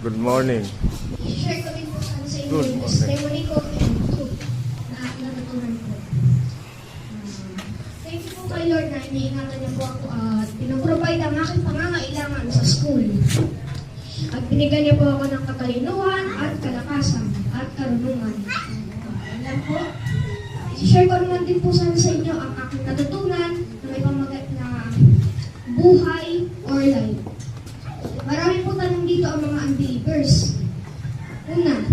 Good morning. I-share ko din po sana sa inyo Good yung morning. testimony ko and truth na natutunan ko. Thank you po kay Lord na iniingatan niya po ako at pinaprovide ang aking pangangailangan sa school. At binigyan niya po ako ng katalinuhan at kalakasan at karunungan. Alam po, i-share ko naman din po sana sa inyo ang aking natutunan na may pamagat na buhay or life. Marami po tanong dito ang mga unbelievers. Una,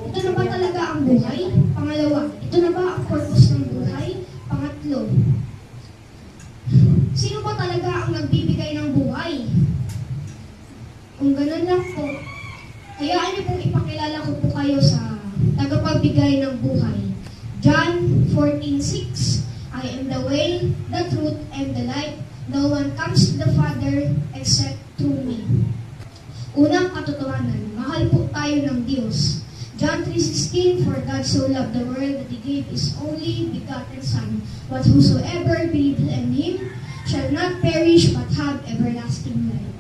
ito na ba talaga ang buhay? Pangalawa, ito na ba ang purpose ng buhay? Pangatlo, sino ba talaga ang nagbibigay ng buhay? Kung ganun lang po, hayaan niyo pong ipakilala ko po kayo sa tagapagbigay ng buhay. John 14:6, I am the way, the truth, and the life. No one comes to the Father except through me. Unang katotohanan, mahal po tayo ng Diyos. John 3:16, for God so loved the world that He gave His only begotten Son, but whosoever believes in Him shall not perish but have everlasting life.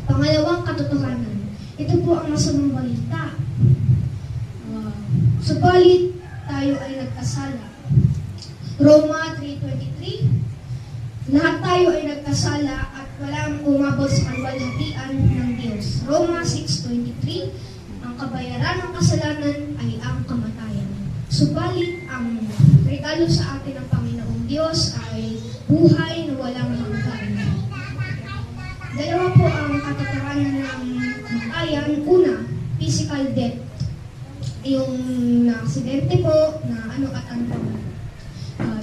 Pangalawang katotohanan, ito po ang masamang balita. Subalit tayo ay nagkasala. Roma 3:23, lahat tayo ay nagkasala at walang umabot sa kalwalhatian ng Diyos. Roma 6:23, ang kabayaran ng kasalanan ay ang kamatayan. Subalit, ang regalo sa atin ng Panginoong Diyos ay buhay na walang hanggan. Dalawa po ang katotohanan ng kamatayan. Una, physical death. Yung aksidente po na ano at ano.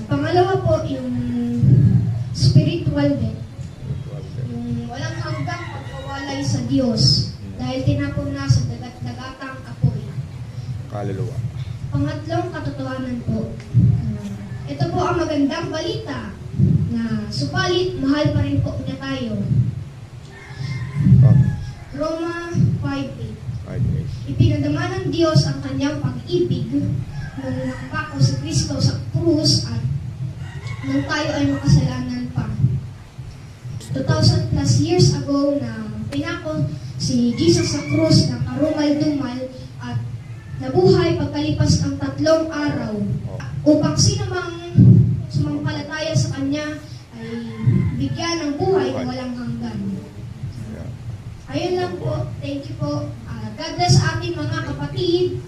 Pangalawa po, yung spiritual death. Yung walang hanggang pagkawalay sa Diyos dahil tinapon na sa dagat-dagatang apoy. Kaluluwa. Pangatlong katotohanan po, ito po ang magandang balita na subalit mahal pa rin po niya tayo. Roma 5:8, ipinadama ng Diyos ang kanyang pag-ibig nung nakapako si Kristo sa krus at nung tayo ay makasalanan pa. 2,000 plus years ago na pinako si Jesus sa krus na karumal-dumal at nabuhay pagkalipas ng 3 araw upang sino mang sumampalataya sa Kanya ay bigyan ng buhay na walang hanggan. Ayun lang po. Thank you po. God bless ating mga kapatid.